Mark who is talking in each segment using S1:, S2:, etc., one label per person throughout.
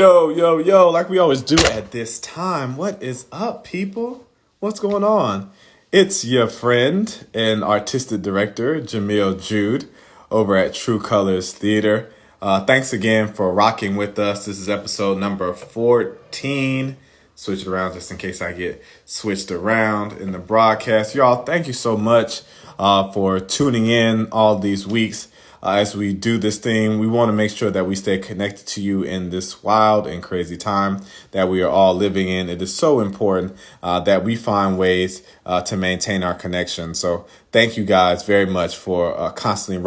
S1: Yo, like we always do at this time. What is up, people? What's going on? It's your friend and artistic director, Jamil Jude, over at True Colors Theater. Thanks again for rocking with us. This is episode number 14. Switch it around just in case I get switched around in the broadcast. Y'all, thank you so much for tuning in all these weeks. As we do this thing, we want to make sure that we stay connected to you in this wild and crazy time that we are all living in. It is so important that we find ways to maintain our connection. So thank you guys very much for constantly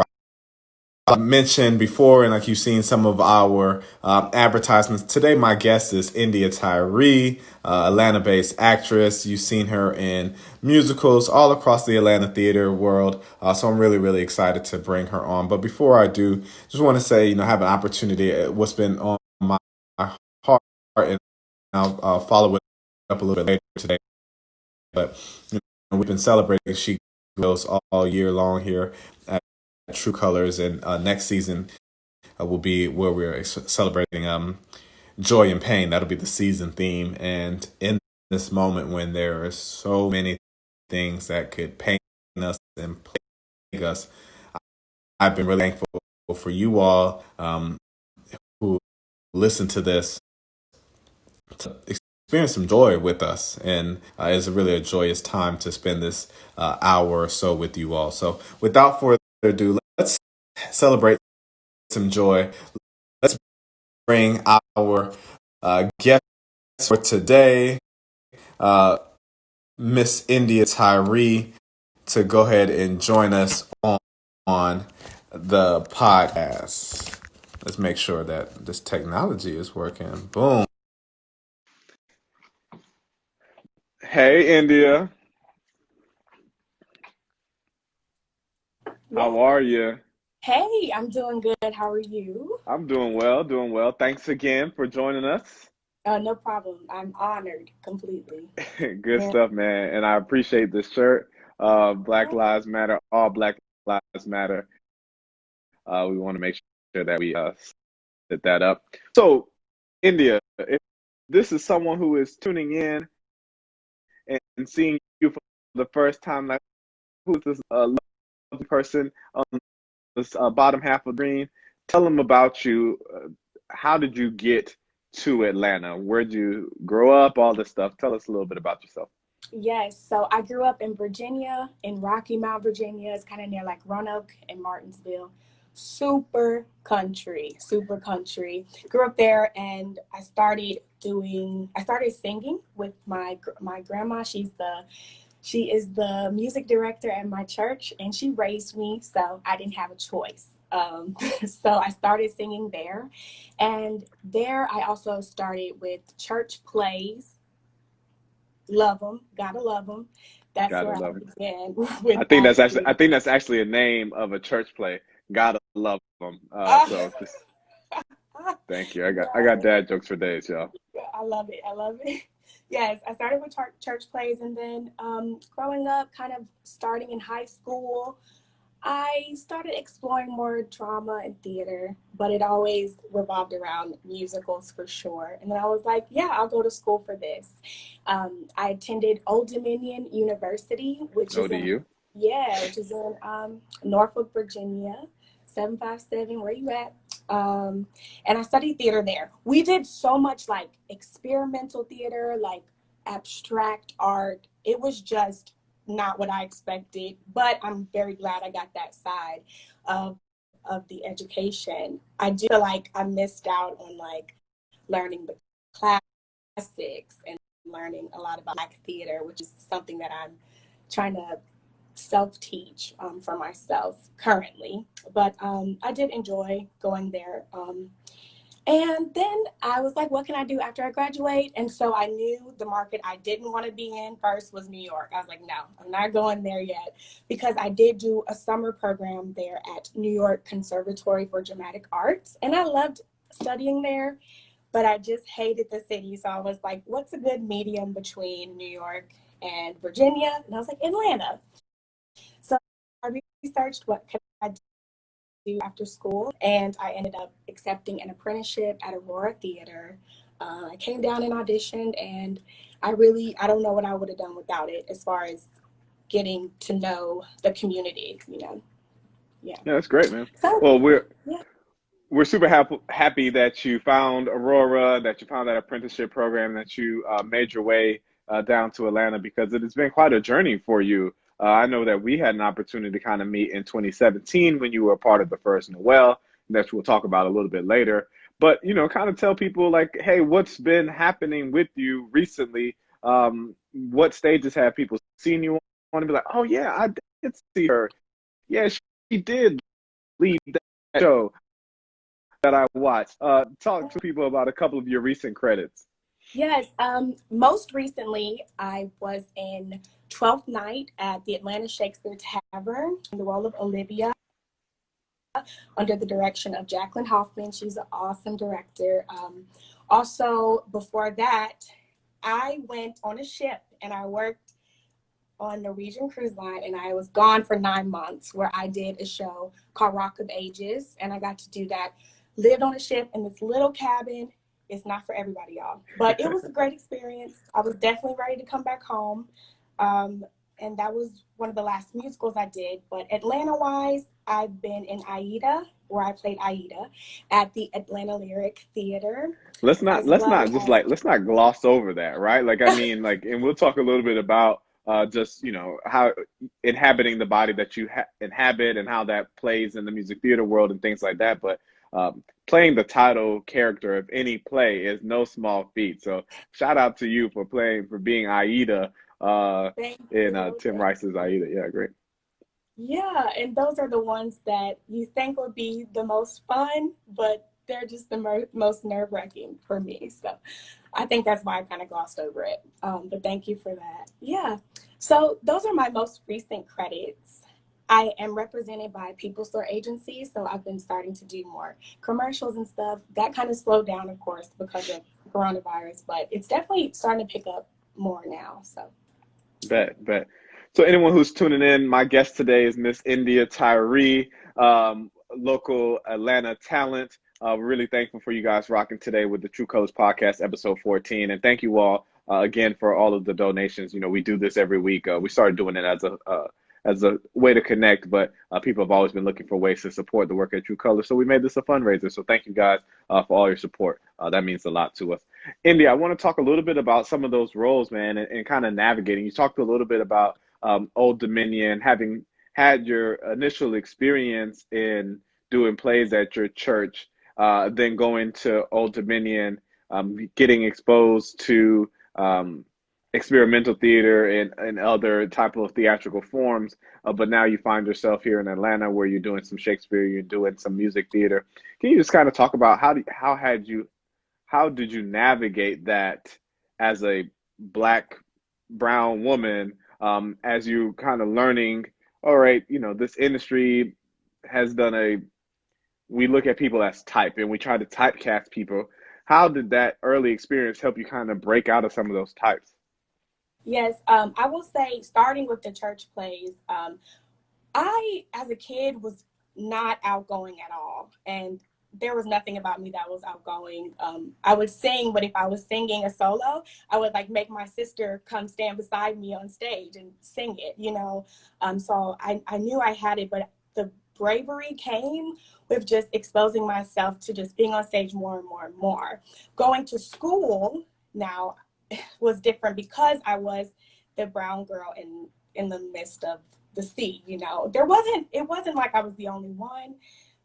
S1: mentioned before, and like you've seen some of our advertisements. Today, my guest is India Tyree, Atlanta-based actress. You've seen her in musicals all across the Atlanta theater world. So I'm really, really excited to bring her on. But before I do, just want to say, have an opportunity. What's been on my heart, and I'll follow it up a little bit later today. But we've been celebrating She Goes all year long here at True Colors, and next season will be where we're celebrating joy and pain. That'll be the season theme. And in this moment when there are so many things that could pain us and plague us, I've been really thankful for you all who listen to this to experience some joy with us. And it's really a joyous time to spend this hour or so with you all. So without further ado, let's celebrate some joy. Let's bring our guest for today, Miss India Tyree, to go ahead and join us on the podcast. Let's make sure that this technology is working. Boom. Hey, India. How
S2: Yeah.
S1: are you?
S2: Hey, I'm doing good. How are you?
S1: I'm doing well, doing well. Thanks again for joining us.
S2: No problem. I'm honored completely.
S1: Good
S2: Yeah.
S1: stuff, man. And I appreciate this shirt. Black Lives Matter, all Black Lives Matter. We want to make sure that we set that up. So, India, if this is someone who is tuning in and seeing you for the first time, like who's this lovely person on this bottom half of the screen? Tell them about you. How did you get to Atlanta? Where'd you grow up? All this stuff. Tell us a little bit about yourself.
S2: Yes. So I grew up in Virginia, in Rocky Mount, Virginia. It's kind of near like Roanoke and Martinsville. Super country, super country. Grew up there, and I started singing with my grandma. She is the music director at my church, and she raised me, so I didn't have a choice. So I started singing there, and there I also started with church plays. Love them, gotta love them. That's
S1: Gotta
S2: where I
S1: love it.
S2: began with acting.
S1: I think that's actually a name of a church play. Gotta love them.
S2: Uh,
S1: So just thank you. I got dad jokes for days, y'all.
S2: I love it. I love it. Yes, I started with church plays, and then growing up, kind of starting in high school, I started exploring more drama and theater, but it always revolved around musicals for sure. And then I was like, yeah, I'll go to school for this. I attended Old Dominion University,
S1: Oh, do you?
S2: which is in Norfolk, Virginia, 757. Where you at? And I studied theater there. We did so much like experimental theater, like abstract art. It was just not what I expected, but I'm very glad I got that side of the education. I do feel like I missed out on like learning the classics and learning a lot about Black theater, which is something that I'm trying to self-teach for myself currently. But I did enjoy going there. And then I was like, what can I do after I graduate? And so I knew the market I didn't want to be in first was New York. I was like, no, I'm not going there yet, because I did do a summer program there at New York Conservatory for Dramatic Arts. And I loved studying there, but I just hated the city. So I was like, what's a good medium between New York and Virginia? And I was like, Atlanta. So I researched what could I do do after school, and I ended up accepting an apprenticeship at Aurora Theater. I came down and auditioned, and I don't know what I would have done without it as far as getting to know the community, you know. Yeah.
S1: Yeah, that's great, man.
S2: So,
S1: Well,
S2: yeah.
S1: we're super happy that you found Aurora, that you found that apprenticeship program, that you made your way down to Atlanta, because it has been quite a journey for you. I know that we had an opportunity to kind of meet in 2017 when you were a part of the first Noel, that we'll talk about a little bit later. But, you know, kind of tell people like, hey, what's been happening with you recently? What stages have people seen you on and be like, oh, yeah, I did see her. Yeah, she did lead that show that I watched. Talk to people about a couple of your recent credits.
S2: Yes. Most recently, I was in 12th Night at the Atlanta Shakespeare Tavern in the role of Olivia, under the direction of Jacqueline Hoffman. She's an awesome director. Also, before that, I went on a ship and I worked on Norwegian Cruise Line, and I was gone for 9 months, where I did a show called Rock of Ages, and I got to do that. Lived on a ship in this little cabin. It's not for everybody, y'all, but it was a great experience. I was definitely ready to come back home. And that was one of the last musicals I did. But Atlanta-wise, I've been in Aida, where I played Aida at the Atlanta Lyric Theater, as well
S1: Let's not gloss over that, right? Like, I
S2: as
S1: mean, like, and we'll talk a little bit about just, you know, how inhabiting the body that you inhabit and how that plays in the music theater world and things like that. But playing the title character of any play is no small feat. So shout out to you for being Aida
S2: thank
S1: in
S2: you.
S1: Tim Rice's Aida. Yeah, great.
S2: Yeah, and those are the ones that you think would be the most fun, but they're just the most nerve-wracking for me. So I think that's why I kind of glossed over it. But thank you for that. Yeah. So those are my most recent credits. I am represented by People Store Agency, so I've been starting to do more commercials and stuff. That kind of slowed down, of course, because of coronavirus, but it's definitely starting to pick up more now. So yeah.
S1: Bet. So anyone who's tuning in, my guest today is Miss India Tyree, local Atlanta talent. We're really thankful for you guys rocking today with the True Colors Podcast, episode 14. And thank you all again for all of the donations. You know, we do this every week. We started doing it as a way to connect, but people have always been looking for ways to support the work at True Colors. So we made this a fundraiser. So thank you guys for all your support. That means a lot to us. India, I want to talk a little bit about some of those roles, man, and kind of navigating. You talked a little bit about Old Dominion, having had your initial experience in doing plays at your church, then going to Old Dominion, getting exposed to experimental theater and other type of theatrical forms. But now you find yourself here in Atlanta, where you're doing some Shakespeare, you're doing some music theater. Can you just kind of talk about how did you navigate that as a Black, brown woman, as you kind of learning, all right, you know, this industry has we look at people as type and we try to typecast people. How did that early experience help you kind of break out of some of those types?
S2: Yes, I will say, starting with the church plays, I, as a kid, was not outgoing at all. And there was nothing about me that was outgoing. I would sing, but if I was singing a solo, I would like make my sister come stand beside me on stage and sing it, you know? So I knew I had it, but the bravery came with just exposing myself to just being on stage more and more and more. Going to school now was different because I was the brown girl in the midst of the sea, you know. It wasn't like I was the only one,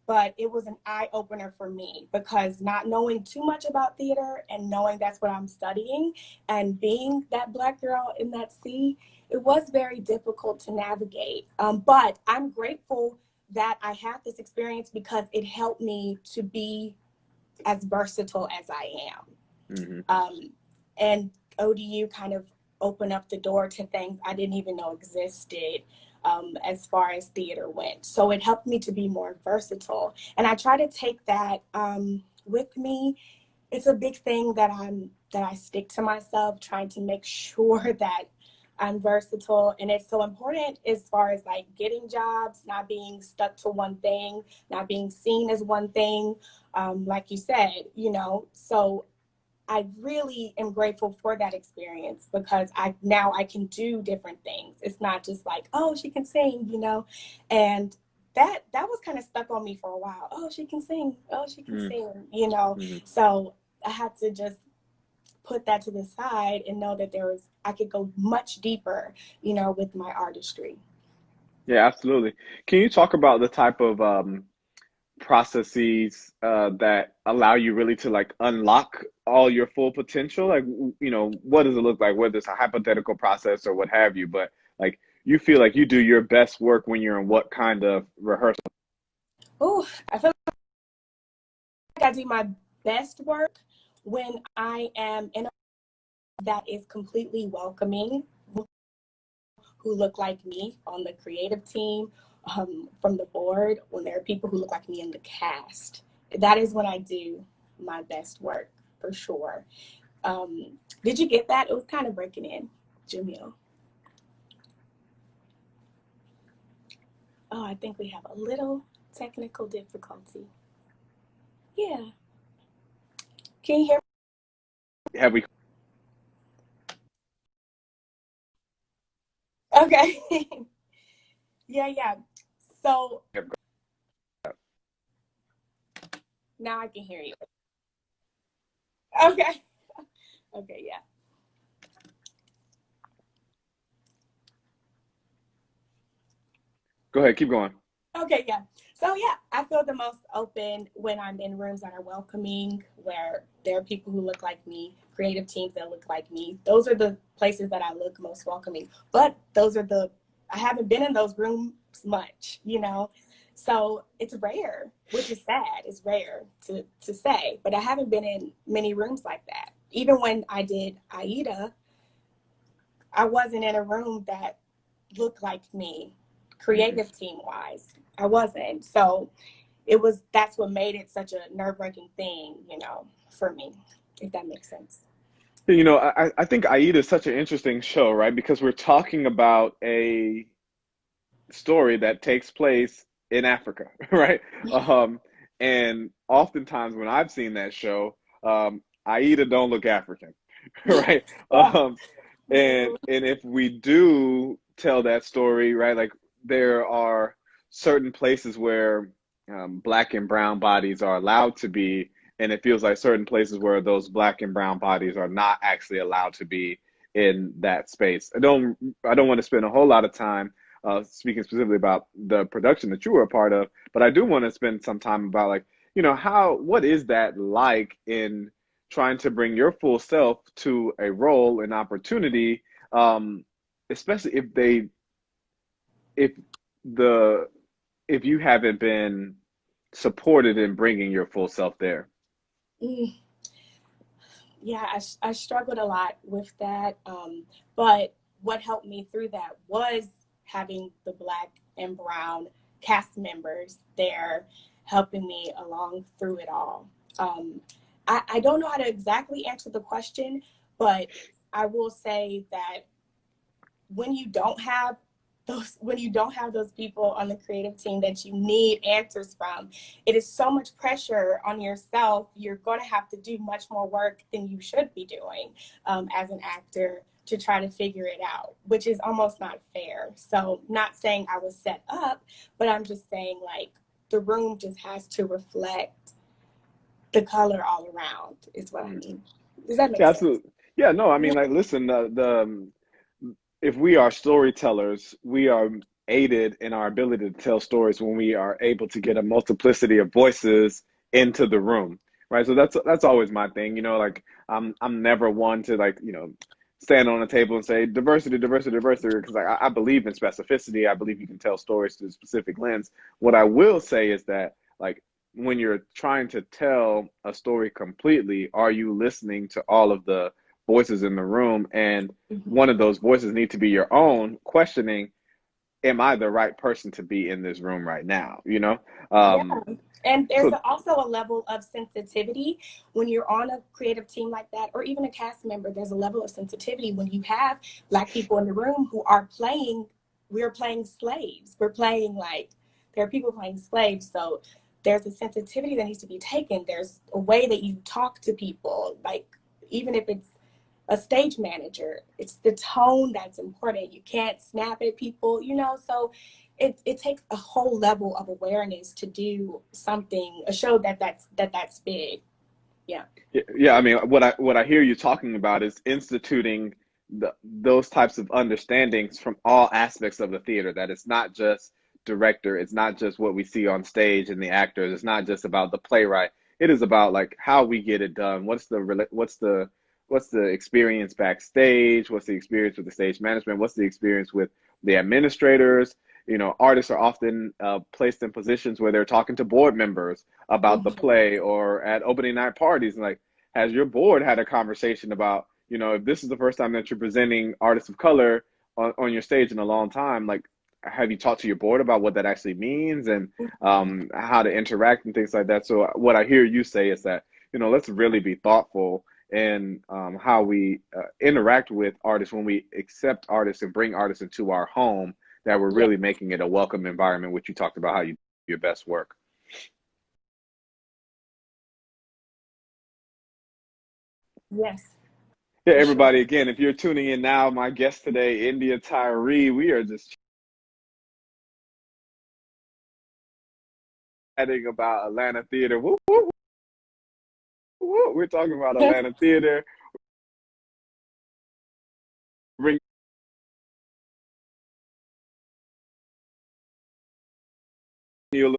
S2: but it was an eye opener for me, because not knowing too much about theater and knowing that's what I'm studying and being that Black girl in that sea, it was very difficult to navigate. But I'm grateful that I had this experience, because it helped me to be as versatile as I am.
S1: Mm-hmm.
S2: And ODU kind of opened up the door to things I didn't even know existed, as far as theater went. So it helped me to be more versatile. And I try to take that with me. It's a big thing that I stick to myself, trying to make sure that I'm versatile, and it's so important as far as like getting jobs, not being stuck to one thing, not being seen as one thing. Like you said, you know, so I really am grateful for that experience because now I can do different things. It's not just like, oh, she can sing, you know, and that was kind of stuck on me for a while. Oh, she can sing. Oh, she can sing, you know.
S3: Mm-hmm.
S2: So I had to just put that to the side and know that I could go much deeper, you know, with my artistry.
S3: Yeah, absolutely. Can you talk about the type of processes that allow you really to like unlock all your full potential? Like, you know, what does it look like, whether it's a hypothetical process or what have you, but like you feel like you do your best work when you're in what kind of rehearsal?
S2: Oh, I feel like I do my best work when I am in a that is completely welcoming, who look like me on the creative team, from the board, when there are people who look like me in the cast. That is when I do my best work for sure. Did you get that? It was kind of breaking in, Jamil. Oh, I think we have a little technical difficulty. Yeah. Can you hear
S3: Have we?
S2: me? Okay. Yeah. So now I can hear you. Okay. Okay, yeah.
S3: Go ahead, keep going.
S2: Okay, yeah. So yeah, I feel the most open when I'm in rooms that are welcoming, where there are people who look like me, creative teams that look like me. Those are the places that I look most welcoming. But I haven't been in those rooms much, you know. So it's rare, which is sad. It's rare to say, but I haven't been in many rooms like that. Even when I did Aida, I wasn't in a room that looked like me,
S3: Mhm.
S2: creative team wise. I wasn't. So that's what made it such a nerve-wracking thing, you know, for me, if that makes sense.
S3: You know, I think Aida is such an interesting show, right? Because we're talking about a story that takes place in Africa, right? Um, and oftentimes when I've seen that show, Aida don't look African, right?
S2: Yeah.
S3: And if we do tell that story, right, like there are certain places where black and brown bodies are allowed to be, and it feels like certain places where those black and brown bodies are not actually allowed to be in that space. I don't want to spend a whole lot of time speaking specifically about the production that you were a part of, but I do want to spend some time about like, you know, what is that like in trying to bring your full self to a role, an opportunity, um, especially if the if you haven't been supported in bringing your full self there.
S2: Mm, yeah, I struggled a lot with that. But what helped me through that was having the black and brown cast members there helping me along through it all. Um, I don't know how to exactly answer the question, but I will say that when you don't have those people on the creative team that you need answers from, it is so much pressure on yourself. You're going to have to do much more work than you should be doing, as an actor, to try to figure it out, which is almost not fair. So not saying I was set up, but I'm just saying like the room just has to reflect the color all around is what I
S3: Mm.
S2: mean. Does that make
S3: Yeah,
S2: sense?
S3: absolutely. Yeah, no, I mean, like, listen, if we are storytellers, we are aided in our ability to tell stories when we are able to get a multiplicity of voices into the room, right? So that's always my thing, you know, like I'm never one to like, you know, stand on a table and say diversity, diversity, diversity, because like, I believe in specificity. I believe you can tell stories through a specific lens. What I will say is that like when you're trying to tell a story completely, are you listening to all of the voices in the room? And
S2: Mhm.
S3: one of those voices need to be your own, questioning, am I the right person to be in this room right now? You know?
S2: Yeah.
S3: Um,
S2: And there's
S3: So
S2: also a level of sensitivity when you're on a creative team like that, or even a cast member. There's a level of sensitivity when you have Black people in the room who are playing. We're playing slaves. We're playing like there are people playing slaves. So there's a sensitivity that needs to be taken. There's a way that you talk to people, like even if it's a stage manager, it's the tone that's important. You can't snap at people, you know. So it takes a whole level of awareness to do something, a show that's big. Yeah.
S3: yeah, I mean, what I hear you talking about is instituting those types of understandings from all aspects of the theater. That it's not just director, it's not just what we see on stage and the actors, it's not just about the playwright. It is about like how we get it done. What's the experience backstage? What's the experience with the stage management? What's the experience with the administrators? Artists are often placed in positions where they're talking to board members about the
S2: Mm-hmm.
S3: play or at opening night parties. And like, has your board had a conversation about, if this is the first time that you're presenting artists of color on your stage in a long time, like, have you talked to your board about what that actually means and how to interact and things like that? So what I hear you say is that, let's really be thoughtful in how we interact with artists when we accept artists and bring artists into our home, that we're
S2: Yeah.
S3: really making it a welcome environment, which you talked about how you do your best work.
S2: Yes,
S3: Yeah,
S2: for sure.
S3: everybody, again, if you're tuning in now, my guest today, India Tyree, we are just chatting about Atlanta theater. Woo, woo, woo. We're talking about Atlanta theater. Bring you a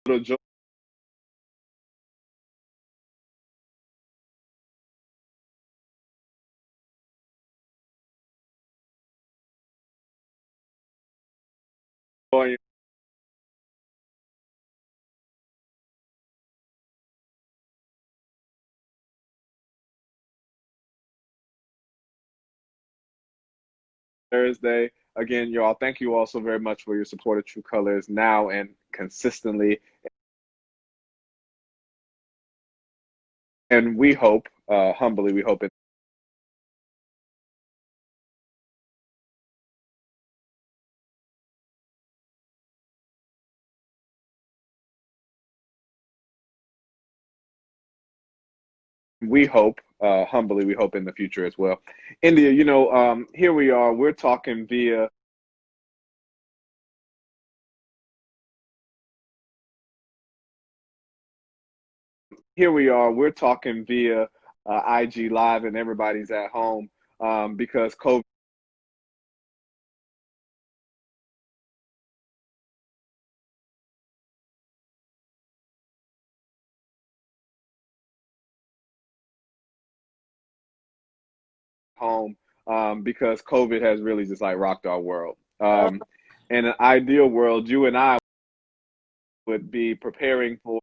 S3: little joy. Thursday. Again, y'all, thank you all so very much for your support of True Colors now and consistently. And we hope, humbly, we hope humbly, we hope in the future as well. India, here we are. We're talking via IG Live, and everybody's at home because COVID home because COVID has really just like rocked our world.
S2: Uh,
S3: In an ideal world, you and I would be preparing for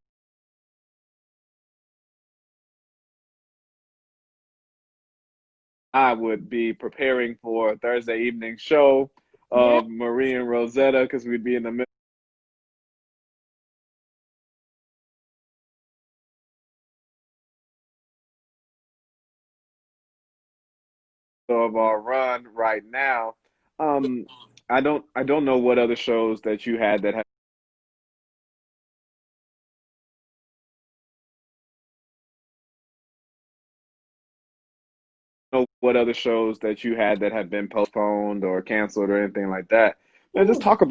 S3: a Thursday evening show
S2: yeah.
S3: of Marie and Rosetta because we'd be in the middle of our run right now. Um, I don't know what other shows that you had that know what other shows that you had that have been postponed or canceled or anything like that. Now,
S2: Ooh,
S3: just talk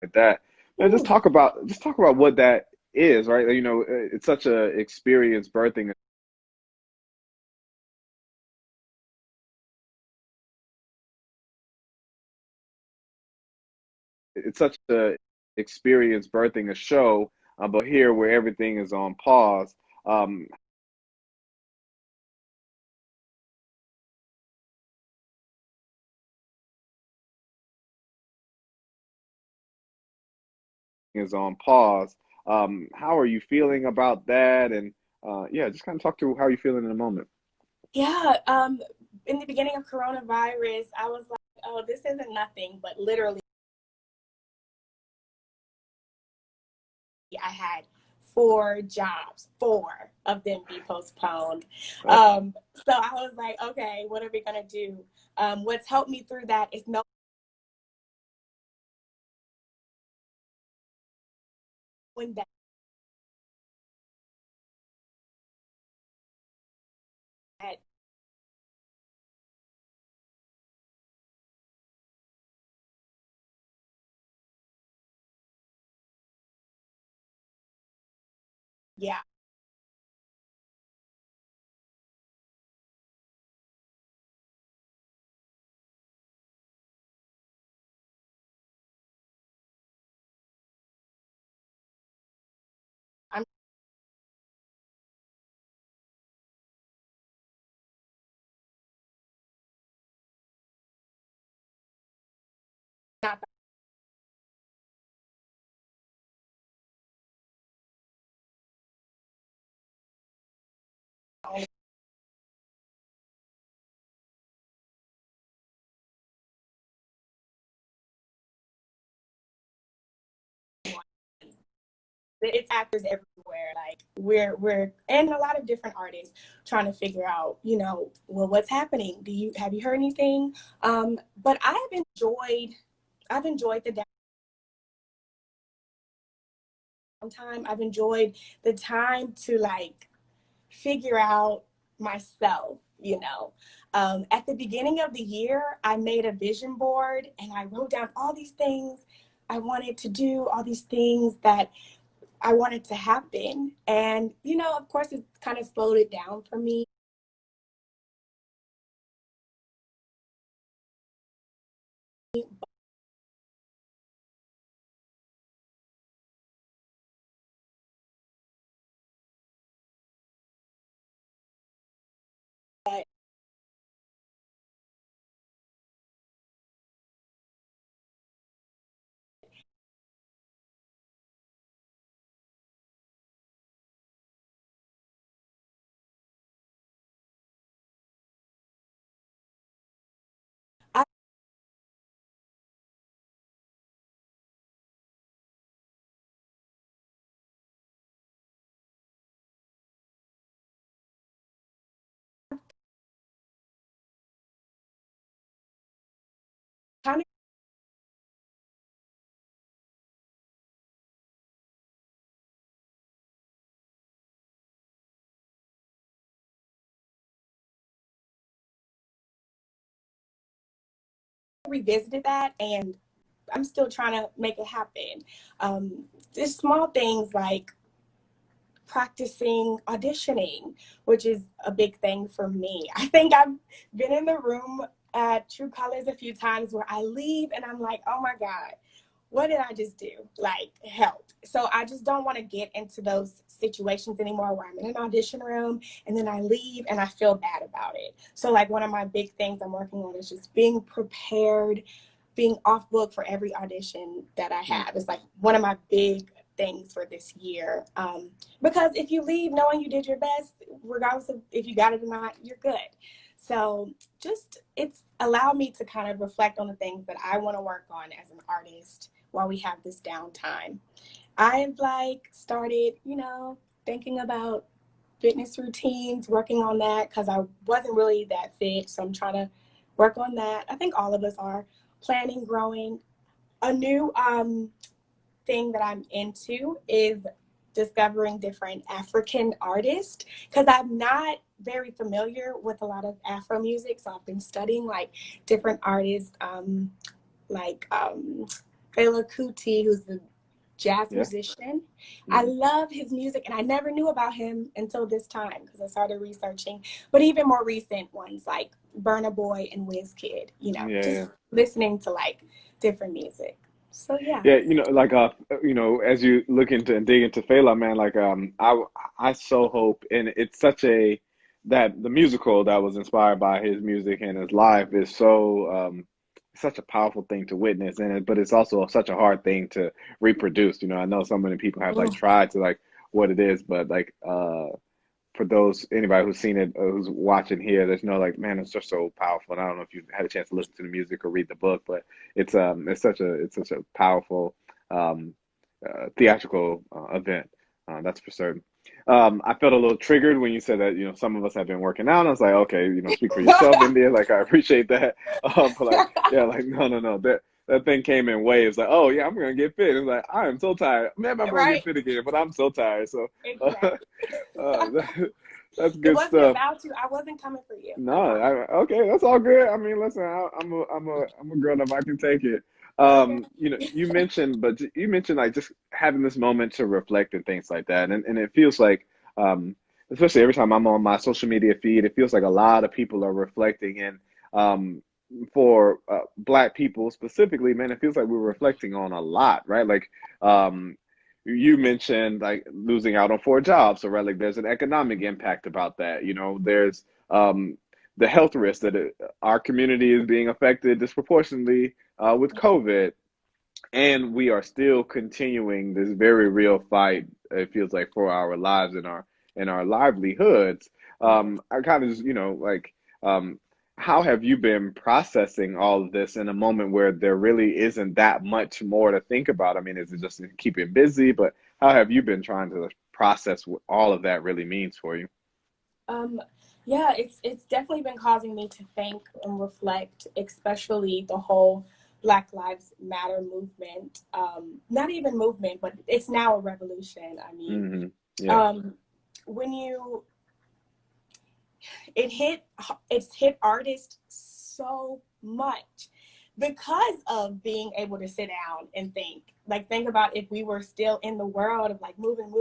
S3: like that. Now,
S2: ooh.
S3: just talk about what that is, right? It's such a experience birthing. It's such a experience birthing a show, but here where everything is on pause, um, is on pause. How are you feeling about that? And yeah, just kind of talk to how you feeling in the moment.
S2: Yeah, in the beginning of coronavirus, I was like, oh, this isn't nothing, but literally, I had 4 jobs, 4 of them be postponed.
S3: Oh,
S2: So I was like, okay, what are we gonna do? What's helped me through that is knowing that, yeah, I'm not the only one. It's actors everywhere. Like we're and a lot of different artists trying to figure out, well, what's happening? Have you heard anything? But I've enjoyed the downtime. I've enjoyed the time to like figure out myself, At the beginning of the year, I made a vision board and I wrote down all these things I wanted to do, all these things that I wanted to happen. And, of course, it kind of slowed it down for me. But I kind of revisited that and I'm still trying to make it happen. Just small things like practicing auditioning, which is a big thing for me. I think I've been in the room at True Colors a few times where I leave and I'm like, oh my God, what did I just do? Like, help. So I just don't want to get into those situations anymore where I'm in an audition room and then I leave and I feel bad about it. So, like, one of my big things I'm working on is just being prepared, being off book for every audition that I have. It's like one of my big things for this year. Because if you leave knowing you did your best, regardless of if you got it or not, you're good. So just it's allowed me to kind of reflect on the things that I want to work on as an artist while we have this downtime. I've like started, thinking about fitness routines, working on that because I wasn't really that fit. So I'm trying to work on that. I think all of us are planning, growing. A new thing that I'm into is discovering different African artists because I'm not very familiar with a lot of Afro music. So I've been studying like different artists, like Fela Kuti, who's a jazz
S3: yeah.
S2: musician. I
S3: Mhm.
S2: love his music, and I never knew about him until this time because I started researching. But even more recent ones like Burna Boy and Wizkid,
S3: Yeah,
S2: just
S3: yeah.
S2: listening to like different music. So yeah.
S3: Yeah, like as you look into and dig into Fela, man, like I so hope, and it's such a that the musical that was inspired by his music and his life is so such a powerful thing to witness, and but it's also such a hard thing to reproduce. You know, I know so many people have like
S2: Mm,
S3: tried to like what it is, but like for those anybody who's seen it, who's watching here, there's no like, man, it's just so powerful. And I don't know if you've had a chance to listen to the music or read the book, but it's such a powerful um, theatrical event. That's for certain. I felt a little triggered when you said that, you know, some of us have been working out. I was like, okay, you know, speak for yourself, India. Like, I appreciate that. But like, yeah, like, no. That thing came in waves. Like, oh yeah, I'm gonna get fit. It's like, I am so tired. Maybe I'm gonna get
S2: right?
S3: fit again, but I'm so tired. So,
S2: Exactly.
S3: that's
S2: It
S3: good
S2: wasn't
S3: stuff.
S2: about you. I wasn't coming for you.
S3: No,
S2: I promise.
S3: okay, that's all good. I mean, listen, I'm a grown up. I can take it.
S2: Okay.
S3: You know, you mentioned like just having this moment to reflect and things like that, and it feels like, um, especially every time I'm on my social media feed, it feels like a lot of people are reflecting, and for Black people specifically, man, it feels like we're reflecting on a lot, right? Like, um, you mentioned like losing out on 4 jobs, so right, like there's an economic impact about that. You know, there's um, the health risk that our community is being affected disproportionately with COVID, and we are still continuing this very real fight. It feels like for our lives and our livelihoods.
S2: Mhm.
S3: I kind of just, you know, like, um, how have you been processing all of this in a moment where there really isn't that much more to think about? I mean, is it just keeping busy? But how have you been trying to process what all of that really means for you?
S2: Um, yeah, it's definitely been causing me to think and reflect, especially the whole Black Lives Matter movement. Not even movement, but it's now a revolution. I mean,
S3: Hmm. Yeah.
S2: um, when you it hit it's hit artists so much because of being able to sit down and think. Like, think about if we were still in the world of like moving.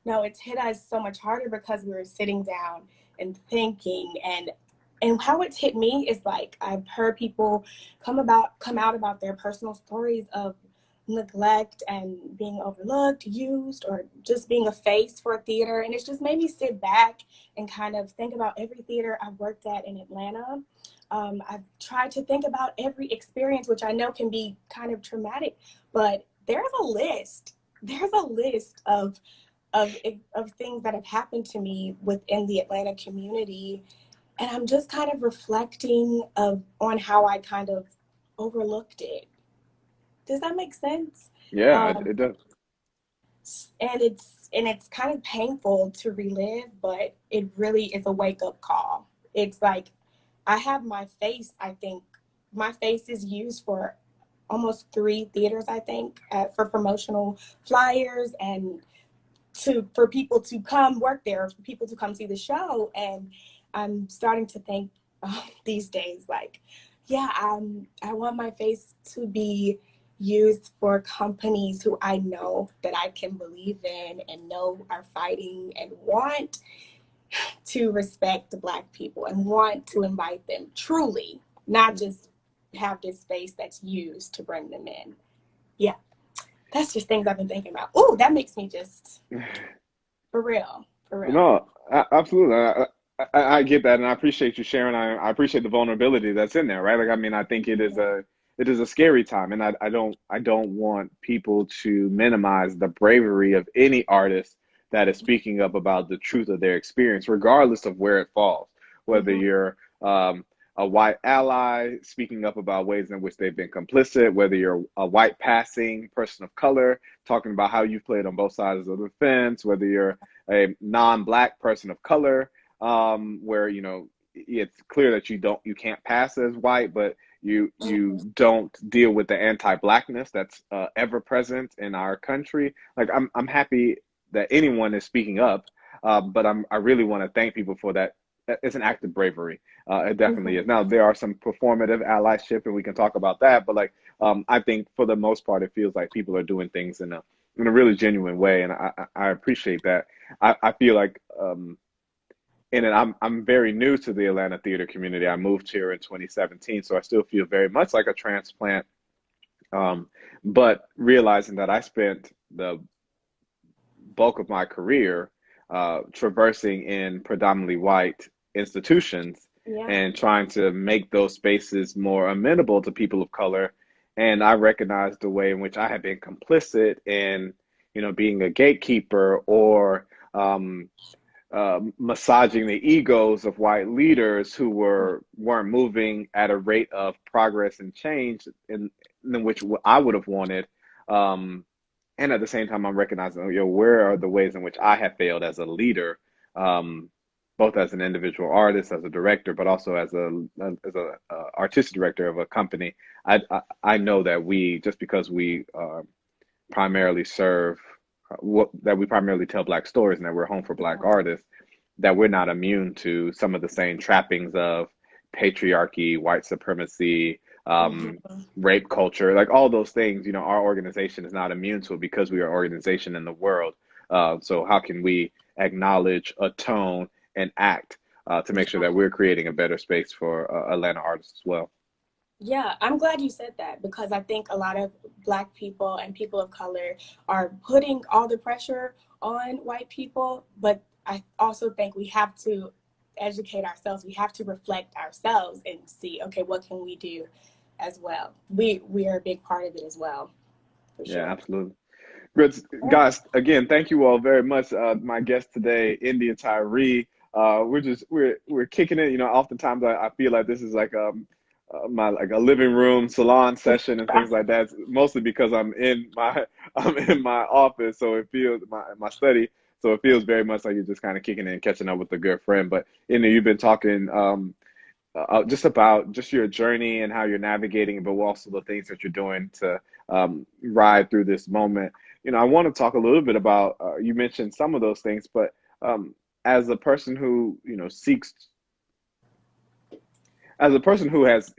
S2: No, it's hit us so much harder because we were sitting down and thinking. And how it's hit me is like I've heard people come out about their personal stories of neglect and being overlooked, used, or just being a face for a theater. And it's just made me sit back and kind of think about every theater I've worked at in Atlanta. I've tried to think about every experience, which I know can be kind of traumatic, but there's a list. There's a list of of things that have happened to me within the Atlanta community, and I'm just kind of reflecting of on how I kind of overlooked it. Does that make sense?
S3: Yeah,
S2: Um,
S3: it does.
S2: and it's kind of painful to relive, but it really is a wake up call. It's like I have my face. I think my face is used for almost 3 theaters. I think for promotional flyers and to for people to come work there, for people to come see the show. And I'm starting to think these days, like, yeah, I want my face to be used for companies who I know that I can believe in and know are fighting and want to respect the Black people and want to invite them truly, not just have this space that's used to bring them in. Yeah, that's just things I've been thinking about. Oh, that makes me just for real, for real.
S3: No, absolutely. I get that, and I appreciate you sharing. I appreciate the vulnerability that's in there, right? Like, I mean, I think it is a scary time, and I don't want people to minimize the bravery of any artist that is speaking up about the truth of their experience, regardless of where it falls. Whether
S2: Mm-hmm.
S3: you're a white ally speaking up about ways in which they've been complicit, whether you're a white passing person of color talking about how you've played on both sides of the fence, whether you're a non-black person of color, where you know it's clear that you can't pass as white, but you
S2: Mm-hmm.
S3: don't deal with the anti-blackness that's ever present in our country. Like, I'm happy that anyone is speaking up, but I really want to thank people for that. It's an act of bravery. It definitely
S2: Mm-hmm.
S3: is. Now there are some performative allyship, and we can talk about that. But like, I think for the most part, it feels like people are doing things in a really genuine way, and I appreciate that. I feel like and I'm very new to the Atlanta theater community. I moved here in 2017, so I still feel very much like a transplant. Um, but realizing that I spent the bulk of my career traversing in predominantly white institutions,
S2: Yeah.
S3: and trying to make those spaces more amenable to people of color. And I recognized the way in which I had been complicit in, being a gatekeeper or massaging the egos of white leaders who weren't moving at a rate of progress and change in which I would have wanted. And at the same time, I'm recognizing, where are the ways in which I have failed as a leader, both as an individual artist, as a director, but also as a artistic director of a company. I know that just because we primarily serve that we primarily tell Black stories and that we're home for Black artists, that we're not immune to some of the same trappings of patriarchy, white supremacy, rape culture, like all those things. Our organization is not immune to it because we are an organization in the world. So how can we acknowledge, atone, and act to make sure that we're creating a better space for Atlanta artists as well?
S2: Yeah, I'm glad you said that, because I think a lot of Black people and people of color are putting all the pressure on white people, but I also think we have to educate ourselves. We have to reflect ourselves and see, okay, what can we do as well? We are a big part of it as well, for
S3: Yeah,
S2: sure.
S3: absolutely. Good guys. Again, thank you all very much. My guest today, India Tyree. We're kicking it. Oftentimes I feel like this is like my like a living room salon session and things like that. Mostly because I'm in my office, so it feels my study. So it feels very much like you're just kind of kicking it and catching up with a good friend. But India, you've been talking just about just your journey and how you're navigating it, but also the things that you're doing to ride through this moment. I want to talk a little bit about, you mentioned some of those things, but as a person who, as a person who has,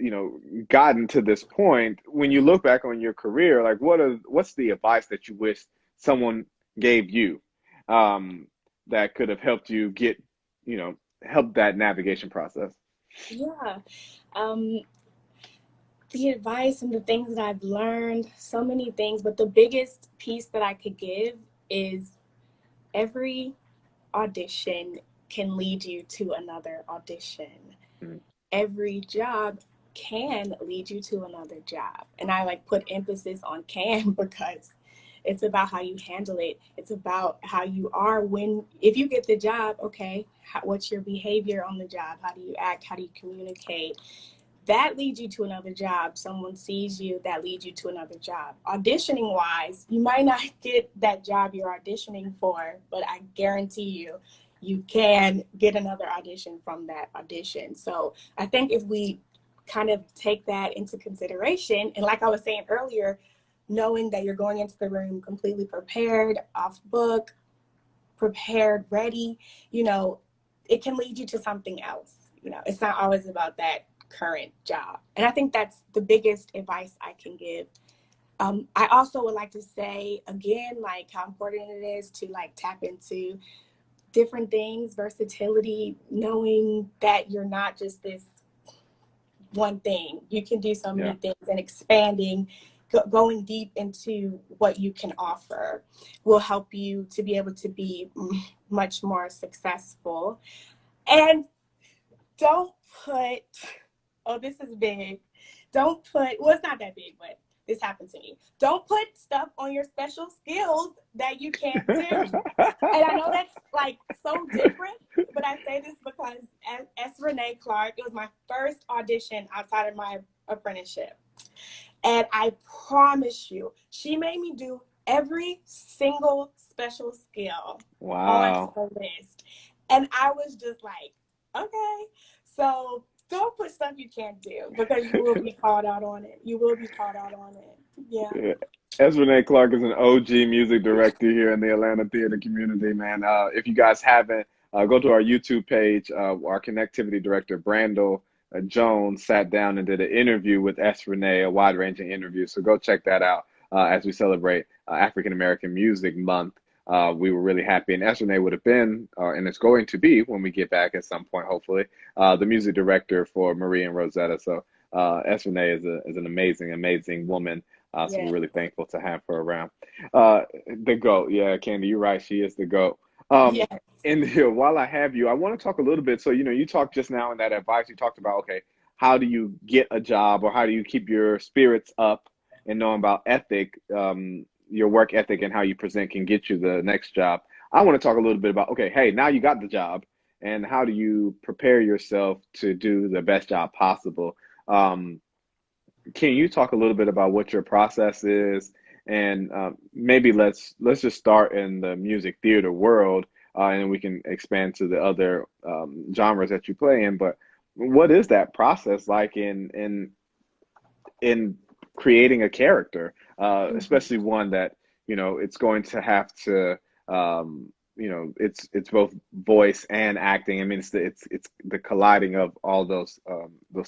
S3: gotten to this point, when you look back on your career, like what's the advice that you wish someone gave you that could have helped you get, help that navigation process?
S2: Yeah. Um, the advice and the things that I've learned, so many things, but the biggest piece that I could give is every audition can lead you to another audition.
S3: Mm.
S2: Every job can lead you to another job. And I like put emphasis on can because it's about how you handle it. It's about how you are if you get the job, okay, what's your behavior on the job? How do you act? How do you communicate? That leads you to another job. Someone sees you, that leads you to another job. Auditioning wise, you might not get that job you're auditioning for, but I guarantee you can get another audition from that audition. So I think if we kind of take that into consideration, and like I was saying earlier, knowing that you're going into the room completely prepared, off book, prepared, ready, it can lead you to something else. It's not always about that current job. And I think that's the biggest advice I can give. I also would like to say again, like how important it is to like tap into different things, versatility, knowing that you're not just this one thing. You can do so
S3: Yeah.
S2: many things, and expanding, going deep into what you can offer will help you to be able to be much more successful. And don't put, oh, this is big. Don't put, well, it's not that big, but this happened to me. Don't put stuff on your special skills that you can't do. And I know that's like so different, but I say this because as Renee Clark, it was my first audition outside of my apprenticeship. And I promise you, she made me do every single special skill on
S3: Wow.
S2: the list. And I was just like, okay. So don't put stuff you can't do, because you will be called out on it. You will be called out on it. Yeah.
S3: Yeah. Renee Clark is an OG music director here in the Atlanta theater community, man. If you guys haven't, go to our YouTube page. Our connectivity director, Brandel Jones, sat down and did an interview with Renee, a wide-ranging interview. So go check that out as we celebrate African American Music Month. We were really happy, and Renee would have been, and it's going to be when we get back at some point, hopefully, the music director for MARIE and ROSETTA. So Renee is an amazing woman. So
S2: Yeah.
S3: we're really thankful to have her around. The GOAT. Yeah, Candy, you're right. She is the GOAT.
S2: Yes.
S3: And here, while I have you, I want to talk a little bit. So, you talked just now in that advice, you talked about, okay, how do you get a job or how do you keep your spirits up and knowing about ethic, your work ethic and how you present can get you the next job. I want to talk a little bit about, okay, hey, now you got the job and how do you prepare yourself to do the best job possible? Um, can you talk a little bit about what your process is, and maybe let's just start in the music theater world, and we can expand to the other genres that you play in. But what is that process like in creating a character,
S2: Mhm.
S3: especially one that it's going to have to it's both voice and acting. I mean, it's the colliding of all those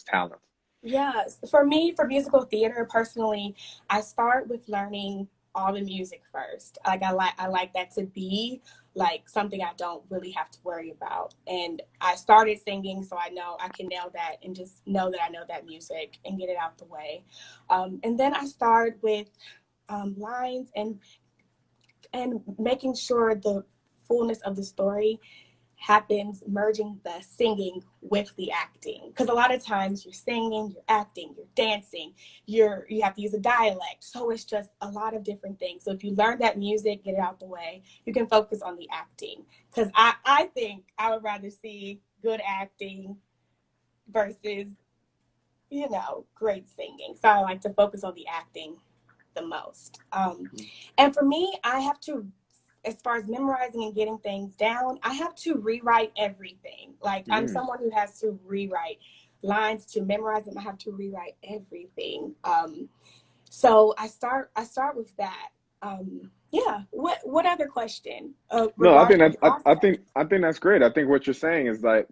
S3: talents.
S2: Yes, for me, for musical theater, personally, I start with learning all the music first. Like I like that to be like something I don't really have to worry about. And I started singing, so I know I can nail that and just know that I know that music and get it out the way. And then I start with lines and making sure the fullness of the story happens merging the singing with the acting, because a lot of times you're singing, you're acting, you're dancing, you have to use a dialect, so it's just a lot of different things. So if you learn that music, get it out the way, you can focus on the acting, because I think I would rather see good acting versus great singing. So I like to focus on the acting the most. And for me, I have to, as far as memorizing and getting things down, I have to rewrite everything. Like I'm
S3: Mm.
S2: someone who has to rewrite lines to memorize them. I have to rewrite everything. So I start with that. Yeah. What other question
S3: No, I think
S2: regarding
S3: that's
S2: process?
S3: I think that's great. I think what you're saying is like,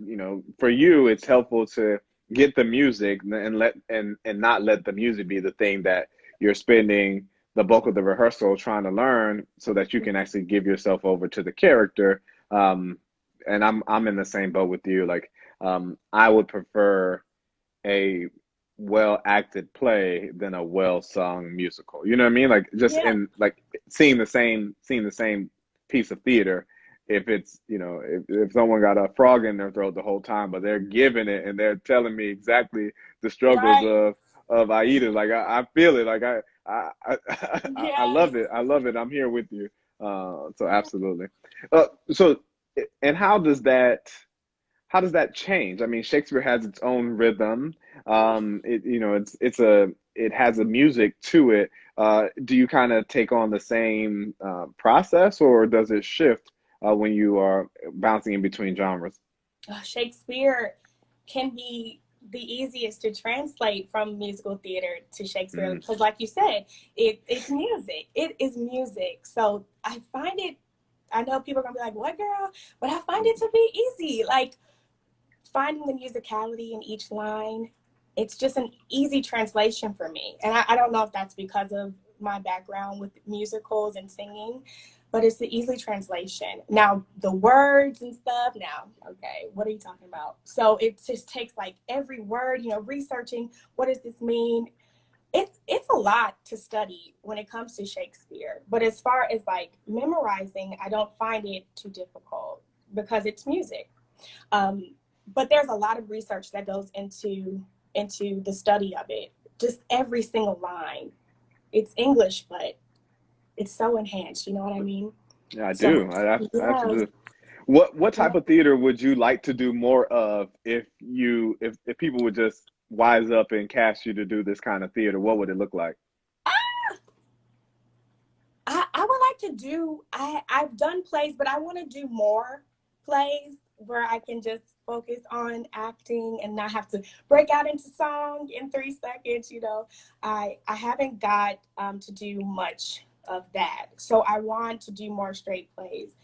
S3: for you, it's helpful to get the music and not let the music be the thing that you're spending the bulk of the rehearsal trying to learn, so that you can actually give yourself over to the character. Um, and I'm in the same boat with you. Like, I would prefer a well acted play than a well sung musical. You know what I mean? Like, just
S2: Yeah.
S3: in like seeing the same piece of theater. If it's if someone got a frog in their throat the whole time, but they're giving it and they're telling me exactly the struggles
S2: Right.
S3: of Aida, like I feel it. Like I
S2: Yes.
S3: love it. I love it. I'm here with you. So absolutely. So and how does that change? I mean, Shakespeare has its own rhythm. It has a music to it. Do you kind of take on the same process, or does it shift when you are bouncing in between genres?
S2: Shakespeare can be the easiest to translate from musical theater to Shakespeare,
S3: Mm.
S2: because, like you said, it's music. It is music. So I find it. I know people are gonna be like, "What, girl?" But I find it to be easy. Like finding the musicality in each line. It's just an easy translation for me, and I don't know if that's because of my background with musicals and singing, but it's the easy translation. Now the words and stuff. Now, okay, what are you talking about? So it just takes like every word, researching what does this mean. It's a lot to study when it comes to Shakespeare, but as far as like memorizing, I don't find it too difficult because it's music. Um, but there's a lot of research that goes into the study of it. Just every single line. It's English, but it's so enhanced. You know what I mean?
S3: Yeah, I
S2: So
S3: do. I
S2: yeah,
S3: absolutely. What
S2: yeah.
S3: type of theater would you like to do more of if people would just wise up and cast you to do this kind of theater? What would it look like?
S2: I would like to do. I've done plays, but I want to do more plays where I can just focus on acting and not have to break out into song in 3 seconds. I haven't got to do much of that, so I want to do more straight plays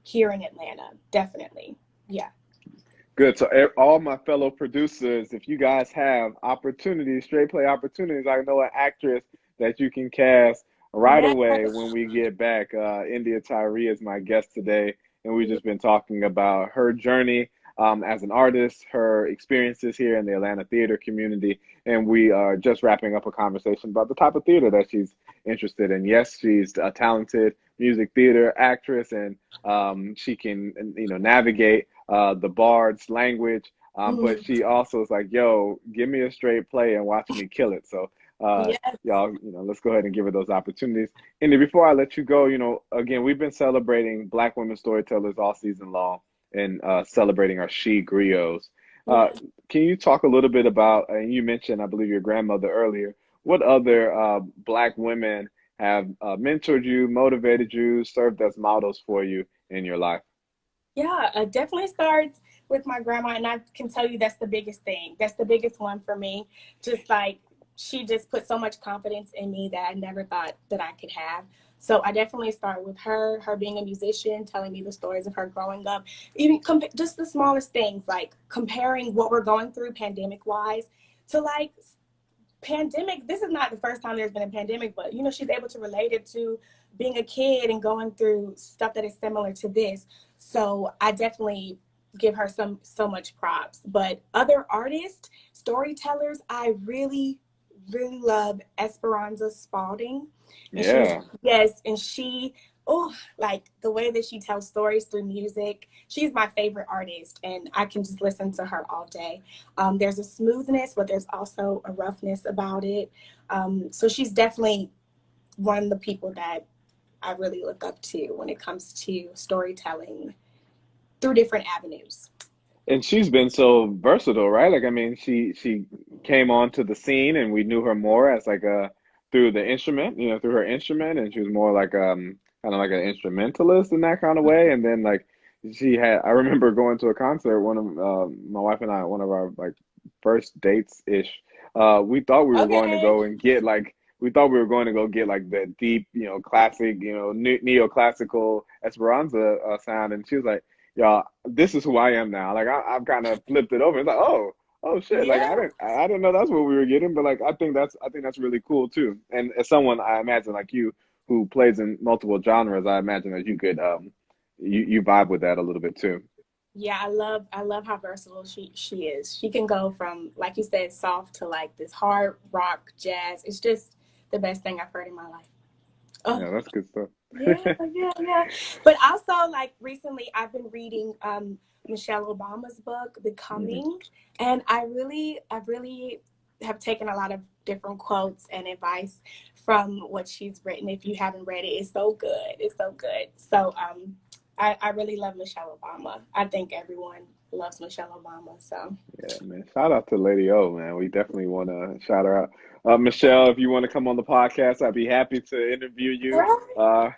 S2: here in Atlanta. Definitely, yeah.
S3: Good. So all my fellow producers, if you guys have opportunities, straight play opportunities, I know an actress that you can cast right
S2: Yes,
S3: away when we get back. India Tyree is my guest today, and we've
S2: yeah,
S3: just been talking about her journey as an artist, her experiences here in the Atlanta theater community, and we are just wrapping up a conversation about the type of theater that she's interested in. Yes, she's a talented music theater actress, and she can, navigate the Bard's language. But
S2: Mhm.
S3: she also is like, yo, give me a straight play and watch me kill it. So,
S2: Yes.
S3: y'all, let's go ahead and give her those opportunities. And then before I let you go, again, we've been celebrating Black women storytellers all season long and celebrating our she griots. Uh,
S2: Yes.
S3: can you talk a little bit about, and you mentioned, I believe, your grandmother earlier, what other Black women have mentored you, motivated you, served as models for you in your life?
S2: Yeah, it definitely starts with my grandma, and I can tell you that's the biggest thing. That's the biggest one for me. Just like she just put so much confidence in me that I never thought that I could have. So I definitely start with her being a musician, telling me the stories of her growing up, even just the smallest things, like comparing what we're going through pandemic wise to like pandemic. This is not the first time there's been a pandemic, but she's able to relate it to being a kid and going through stuff that is similar to this. So I definitely give her so much props. But other artists, storytellers, I really love Esperanza Spalding. And she's,
S3: Yeah.
S2: yes, and she, oh, like the way that she tells stories through music. She's my favorite artist, and I can just listen to her all day. There's a smoothness, but there's also a roughness about it. So she's definitely one of the people that I really look up to when it comes to storytelling through different avenues.
S3: And she's been so versatile, right? Like, I mean, she came onto the scene, and we knew her more as like a through the instrument, through her instrument, and she was more like kind of like an instrumentalist in that kind of way. And then like she had, I remember going to a concert. One of my wife and I, one of our like first dates ish. We thought we were going to
S2: Okay.
S3: go and get like. We thought we were going to go get like the deep, classic, neoclassical Esperanza sound, and she was like, y'all, this is who I am now. Like I've kind of flipped it over. It's like, oh shit. Like
S2: Yeah.
S3: I didn't know that's what we were getting, but like I think that's really cool too. And as someone I imagine like you who plays in multiple genres, I imagine that you could you vibe with that a little bit too.
S2: Yeah, I love how versatile she is. She can go from, like you said, soft to like this hard rock jazz. It's just the best thing I've heard in my life. Oh,
S3: Yeah, that's good stuff.
S2: yeah. But also, like recently, I've been reading Michelle Obama's book,
S3: Mhm.
S2: Becoming, and I really have taken a lot of different quotes and advice from what she's written. If you haven't read it, it's so good. It's so good. So I really love Michelle Obama. I think everyone loves Michelle Obama. So
S3: Yeah, man. Shout out to Lady O, man. We definitely want to shout her out. Michelle, if you want to come on the podcast, I'd be happy to interview you.
S2: right.
S3: Uh,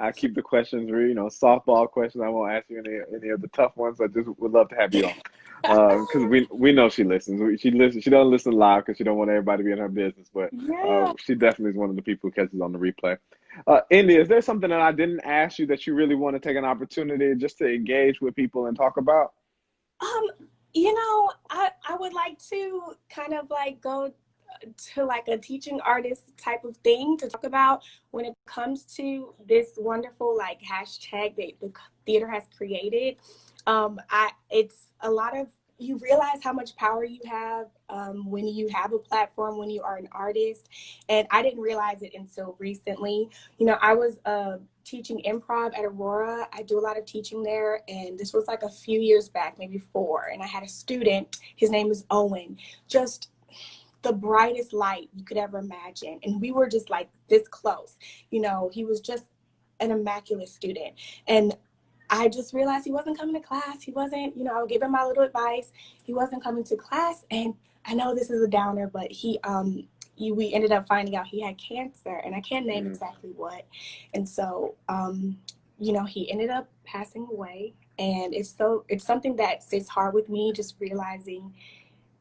S3: I keep the questions really, softball questions. I won't ask you any of the tough ones. I just would love to have you on. Because we know she listens. She listens. She doesn't listen live because she don't want everybody to be in her business. But
S2: Yeah.
S3: she definitely is one of the people who catches on the replay. India, is there something that I didn't ask you that you really want to take an opportunity just to engage with people and talk about?
S2: Um, I would like to kind of like go to like a teaching artist type of thing to talk about when it comes to this wonderful like hashtag that the theater has created. I it's a lot of, you realize how much power you have when you have a platform, when you are an artist, and I didn't realize it until recently. I was teaching improv at Aurora. I do a lot of teaching there, and this was like a few years back, maybe four, and I had a student. His name is Owen. Just the brightest light you could ever imagine. And we were just like this close. He was just an immaculate student. And I just realized he wasn't coming to class. He wasn't, I would give him my little advice. He wasn't coming to class. And I know this is a downer, but we ended up finding out he had cancer, and I can't name
S3: Mm,
S2: exactly what. And so, he ended up passing away. And it's something that sits hard with me, just realizing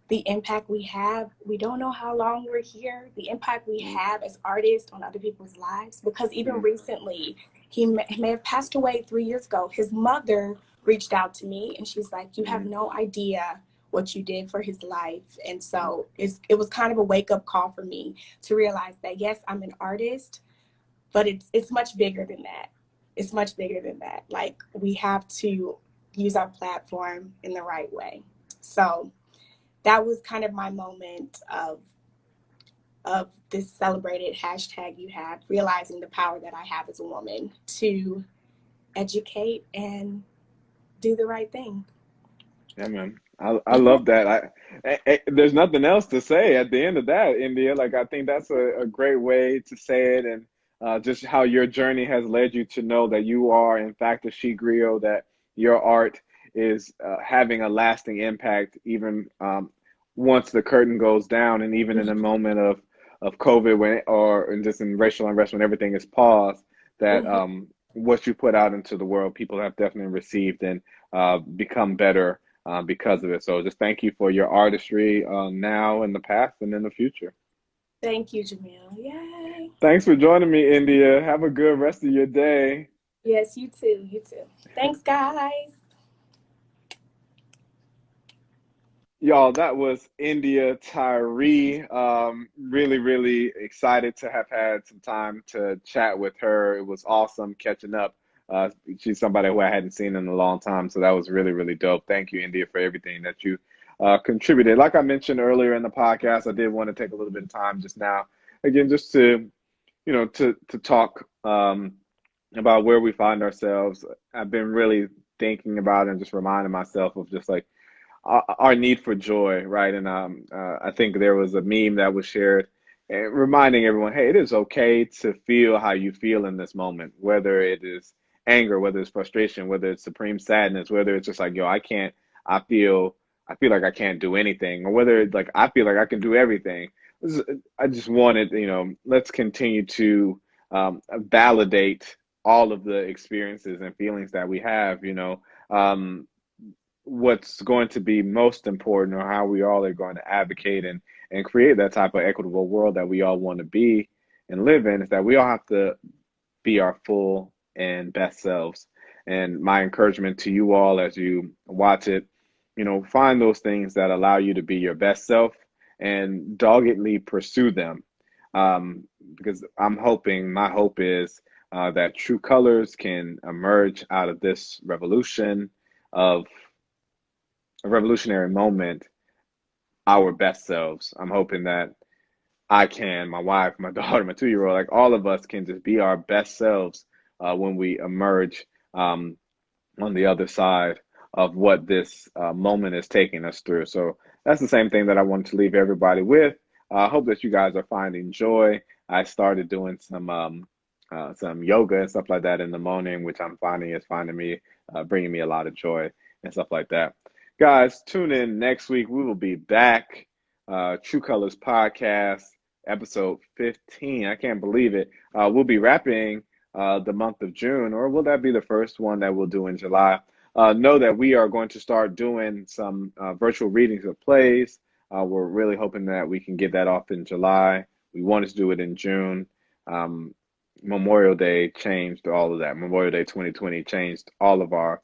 S2: the impact we have. We don't know how long we're here, the impact we
S3: mm,
S2: have as artists on other people's lives. Because even
S3: mm,
S2: recently, he may have passed away 3 years ago. His mother reached out to me, and she's like, "You have
S3: mm,
S2: no idea what you did for his life." And so it was kind of a wake up call for me to realize that, yes, I'm an artist, but it's much bigger than that. It's much bigger than that. Like, we have to use our platform in the right way. So that was kind of my moment of this celebrated hashtag you had, realizing the power that I have as a woman to educate and do the right thing.
S3: Yeah, man. I love that. There's nothing else to say at the end of that, India. Like, I think that's a great way to say it, and just how your journey has led you to know that you are, in fact, a she griot, that your art is having a lasting impact, even once the curtain goes down, and even in a moment of COVID, or just in racial unrest, when everything is paused, that what you put out into the world, people have definitely received and become better because of it. So just thank you for your artistry now, in the past, and in the future.
S2: Thank you, Jamil. Yay.
S3: Thanks for joining me, India. Have a good rest of your day.
S2: Yes, you too. You too. Thanks, guys.
S3: Y'all, that was India Tyree. Really, really excited to have had some time to chat with her. It was awesome catching up. She's somebody who I hadn't seen in a long time, so that was really, really dope. Thank you, India, for everything that you contributed. Like I mentioned earlier in the podcast, I did want to take a little bit of time just now, again, just to, to talk about where we find ourselves. I've been really thinking about and just reminding myself of just like our need for joy, right? And I think there was a meme that was shared, reminding everyone, hey, it is okay to feel how you feel in this moment, whether it is anger, whether it's frustration, whether it's supreme sadness, whether it's just like, yo, I feel, I feel like I can't do anything, or whether it's like I feel like I can do everything. I just wanted, let's continue to validate all of the experiences and feelings that we have, what's going to be most important, or how we all are going to advocate and create that type of equitable world that we all want to be and live in, is that we all have to be our full and best selves. And my encouragement to you all as you watch it, find those things that allow you to be your best self and doggedly pursue them. Because my hope is that True Colors can emerge out of this revolution of a revolutionary moment, our best selves. I'm hoping that my wife, my daughter, my 2-year-old, like all of us can just be our best selves when we emerge on the other side of what this moment is taking us through. So that's the same thing that I wanted to leave everybody with. I hope that you guys are finding joy. I started doing some yoga and stuff like that in the morning, which I'm finding is bringing me a lot of joy and stuff like that. Guys, tune in next week. We will be back. True Colors Podcast, episode 15. I can't believe it. We'll be wrapping the month of June, or will that be the first one that we'll do in July? Know that we are going to start doing some virtual readings of plays. We're really hoping that we can get that off in July. We wanted to do it in June. Memorial Day changed all of that. Memorial Day 2020 changed all of our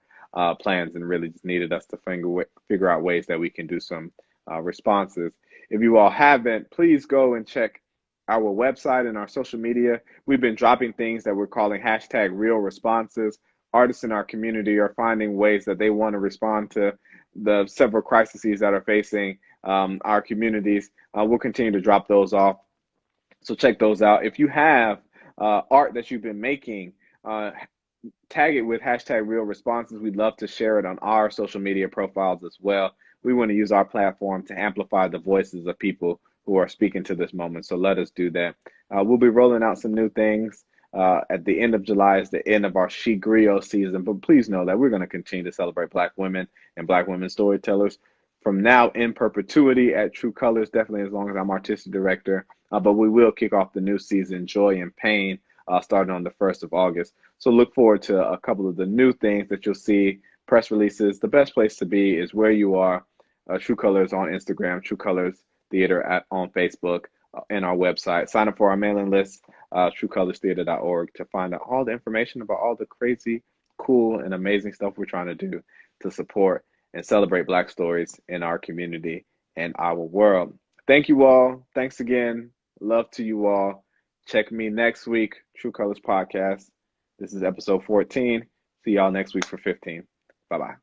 S3: plans, and really just needed us to figure out ways that we can do some responses. If you all haven't, please go and check our website and our social media. We've been dropping things that we're calling hashtag real responses. Artists in our community are finding ways that they want to respond to the several crises that are facing our communities. We'll continue to drop those off. So check those out. If you have art that you've been making, tag it with hashtag real responses. We'd love to share it on our social media profiles as well. We want to use our platform to amplify the voices of people who are speaking to this moment. So let us do that. We'll be rolling out some new things. At the end of July is the end of our She Griot season, but please know that we're going to continue to celebrate Black women and Black women storytellers from now in perpetuity at True Colors, definitely as long as I'm artistic director. But we will kick off the new season, Joy and Pain, starting on the 1st of August. So look forward to a couple of the new things that you'll see, press releases. The best place to be is where you are. True Colors on Instagram, True Colors Theater on Facebook, and our website. Sign up for our mailing list, truecolorstheater.org, to find out all the information about all the crazy, cool, and amazing stuff we're trying to do to support and celebrate Black stories in our community and our world. Thank you all. Thanks again. Love to you all. Check me next week, True Colors Podcast. This is episode 14. See y'all next week for 15. Bye-bye.